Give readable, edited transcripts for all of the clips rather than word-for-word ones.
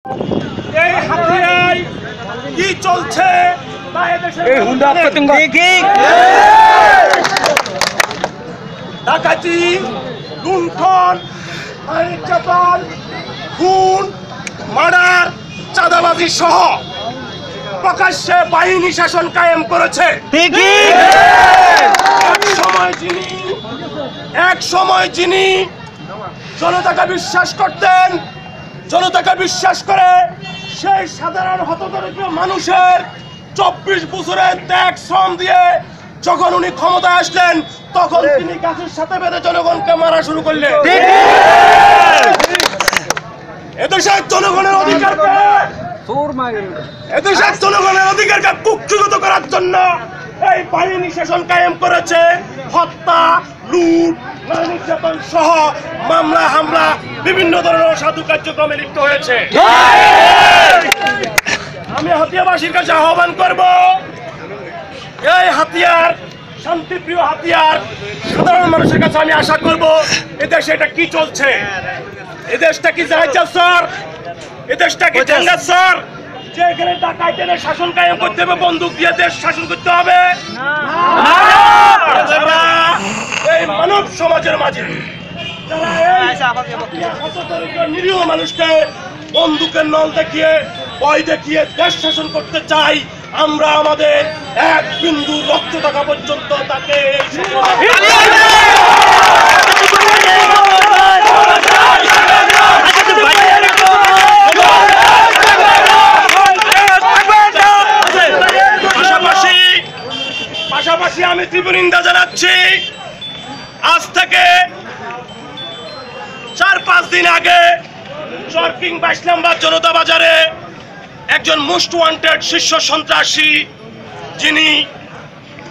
এই হাতিয়ায় কি চলছে ডাকাতি, লুণ্ঠন, নির্যাতন, খুন, মার্ডার, চাঁদাবাজি সহ প্রকাশ্যে বাহিনী শাসন কায়েম করেছে। এক সময় যিনি জনতাকে বিশ্বাস করতেন, জনতাকে বিশ্বাস করে সেই সাধারণ হতদরিদ্র মানুষের 24 বছরের ত্যাগ শ্রম দিয়ে যখন উনি ক্ষমতায় আসলেন, তখন তিনি গাছের সাথে বেঁধে জনগণকে মারা শুরু করলেন। এদেশের জনগণের অধিকারকে কুক্ষিগত করার জন্য এই বাহিনী শাসন কায়েম করেছে। হত্যা, লুট, নির্যাতন সহ মামলা হামলা বিভিন্ন ধরনের অসাধু কার্যক্রমে লিপ্ত হয়েছে। আমি হাতিয়াবাসীর কাছে আহ্বান করব, এই হাতিয়ার শান্তিপ্রিয় হাতিয়ার সাধারণ মানুষের কাছে আমি আশা করব, এদেশে এটা কি চলছে? এদেশটা কি জাহাজ স্যার? এদেশটা কি জাঙ্গাত স্যার? যে এখানে ডাকাইতে শাসন কায়েম করতে হবে, বন্দুক দিয়ে দেশ শাসন করতে হবে? এই মানব সমাজের মাঝে নিরীহ মানুষকে বন্দুকের নল দেখিয়ে, ভয় দেখিয়ে দেশ শাসন করতে চাই, আমরা আমাদের এক বিন্দু রক্ত থাকা পর্যন্ত তাকে পাশাপাশি আমি তীব্র নিন্দা জানাচ্ছি। আজ থেকে 4-5 দিন আগে চরকিং 22 নম্বর জনতা বাজারে একজন মোস্ট ওয়ান্টেড শীর্ষ সন্ত্রাসী,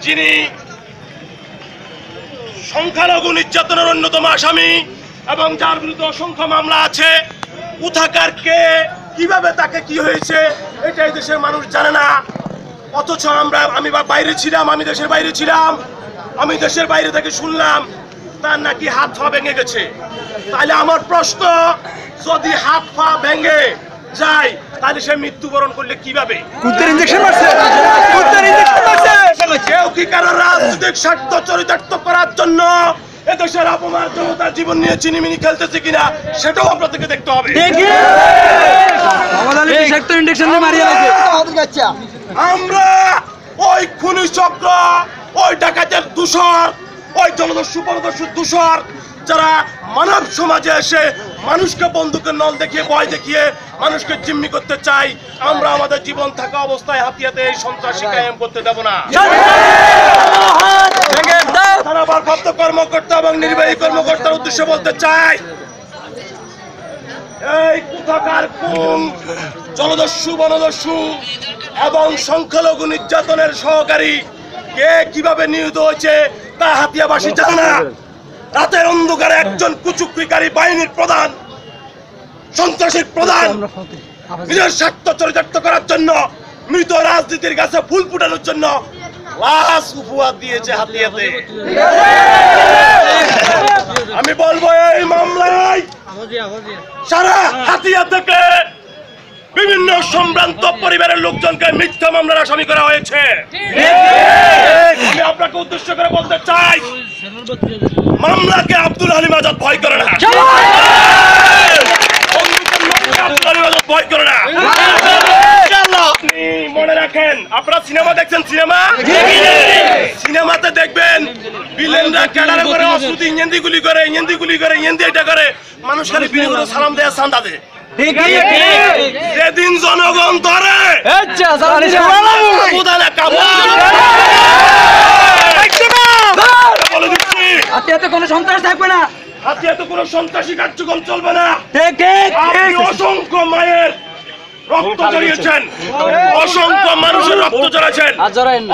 যিনি সংখ্যালঘু নির্যাতনের অন্যতম আসামি এবং যার বিরুদ্ধে অসংখ্য মামলা আছে, কোথাকার কে, কিভাবে তাকে কি হয়েছে এটা এই দেশের মানুষ জানে না। অথচ আমি বাইরে ছিলাম, আমি দেশের বাইরে ছিলাম, আমি দেশের বাইরে থেকে শুনলাম তার নাকি হাত পা ভেঙে গেছে। তাহলে আমার প্রশ্ন, যদি হাত পা ভেঙে যায় তাহলে সে মৃত্যুবরণ করলে কিভাবে? কেউ কি কারো রাজনৈতিক স্বার্থ চরিতার্থ করার জন্য এদেশের অপমান জনতার জীবন নিয়ে চিনিমিনি খেলতেছে কিনা সেটাও আপনাদেরকে দেখতে হবে। আমরা ওই খুনি চক্র, ওই ডাকাতের দূষর, ওই জলদস্যু পরদস্যুর দূষর যারা মানব সমাজে এসে মানুষকে বন্দুকের নল দেখিয়ে, ভয় দেখিয়ে মানুষকে জিম্মি করতে চাই, আমরা আমাদের জীবন থাকা অবস্থায় হাতিয়াতে এই সন্ত্রাসী কায়েম করতে দেব না। থানা ভারপ্রাপ্ত কর্মকর্তা এবং নির্বাহী কর্মকর্তার উদ্দেশ্যে বলতে চাই, এই কোথাকার কোন জলদস্যু, বনদস্যু এবং সংখ্যালঘু নির্যাতনের সহকারী কে কিভাবে নিহত হয়েছে তা হাতিয়াবাসী জানে না। রাতের অন্ধকারে একজন কুচুকরিকারী বাহিনীর প্রধান, সন্ত্রাসীর প্রধান, নিজের স্বার্থ চরিতার্থ করার জন্য, মৃত রাজনীতির কাছে ফুল ফুটানোর জন্য লাশ উপহার দিয়েছে হাতিয়াতে। আমি বলবো এই মামলায় সারা হাতিয়া থেকে বিভিন্ন সম্ভ্রান্ত পরিবারের লোকজনকে মিথ্যা মামলার আসামি করা হয়েছে। আমি আপনাকে উদ্দেশ্য করে বলতে চাই, মামলাকে আব্দুল হালিম আজাদ ভয় করে না, আব্দুল হালিম আজাদ ভয় করে না। আপনি মনে রাখেন, আপনারা সিনেমা দেখছেন, সিনেমাতে দেখবেন ভিলেনরা ক্যাডারে করে অস্ত্র ইঞ্জেন্দি গুলি করে, ইঞ্জেন্দি গুলি করে, ইঞ্জেন্দি এটা করে, মানুষ খালি বিলি করে সালাম দেয়, চান্দা দেয়। যেদিন জনগণ ধরে হাতিয়াতে কোনো সন্ত্রাস থাকবে না, হাতিয়াতে কোনো সন্ত্রাসী কার্যক্রম চলবে না। আপনি অসংখ্য মায়ের রক্ত জড়িয়েছেন, অসংখ্য মানুষের রক্ত জড়াচ্ছেন,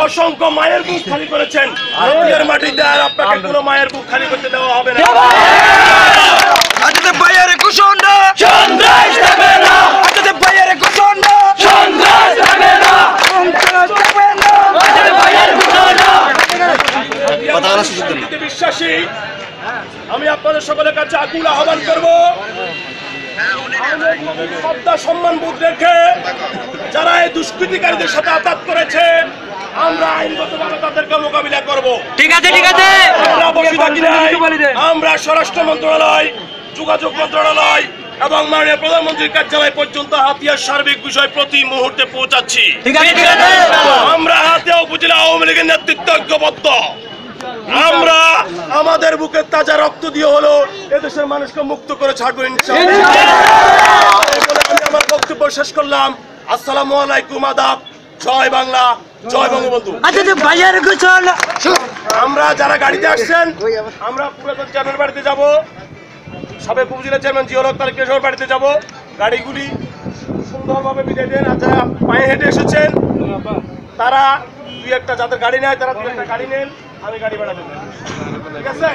অসংখ্য মায়ের বুক খালি করেছেন। হাতিয়ার মাটিতে আর আপনাকে কোনো মায়ের বুক খালি করতে দেওয়া হবে না। বিশ্বাসী আমি আপনাদের সকলের কাছে আকুল আহ্বান করবো, শ্রদ্ধা সম্মান বোধ রেখে যারা এই দুষ্কৃতিকারীদের সাথে আঘাত করেছে আমরা আইনগতভাবে তাদেরকে মোকাবিলা করব। ঠিক আছে ঠিক আছে আমরা বসে থাকি নাই। আমরা স্বরাষ্ট্র মন্ত্রণালয়, যোগাযোগ মন্ত্রণালয় এবং মাননীয় প্রধানমন্ত্রীর কার্যালয় পর্যন্ত হাতিয়ার সার্বিক বিষয় প্রতি মুহূর্তে পৌঁছাচ্ছি। ঠিক আছে ঠিক আছে আমরা হাতিয়া উপজেলা আওয়ামী লীগের নেতৃত্ব ঐক্যবদ্ধ। আমরা আমাদের বুকের তাজা রক্ত দিয়ে হলো এদেশের মানুষকে মুক্ত করে ছাড়বো ইনশাআল্লাহ। এই বলে আমি আমার বক্তব্য শেষ করলাম। আসসালামু আলাইকুম, আদাব, জয় বাংলা, জয় বঙ্গবন্ধু। আচ্ছা তো বাজার গোছল আমরা যারা গাড়িতে আসছেন আমরা পুরাতন চেয়ারম্যান বাড়িতে যাব, সাবেক উপজেলা চেয়ারম্যান জিয়াউল হক তারেক কেশর বাড়িতে যাব। গাড়িগুলি সুন্দরভাবে বিদায় দেন। আর যারা পায়ে হেঁটে এসেছেন তারা দুই একটা, যাদের গাড়ি নেয় তারা দুই একটা গাড়ি নেন, আমি গাড়ি ভাড়া দেবো। ঠিক আছে?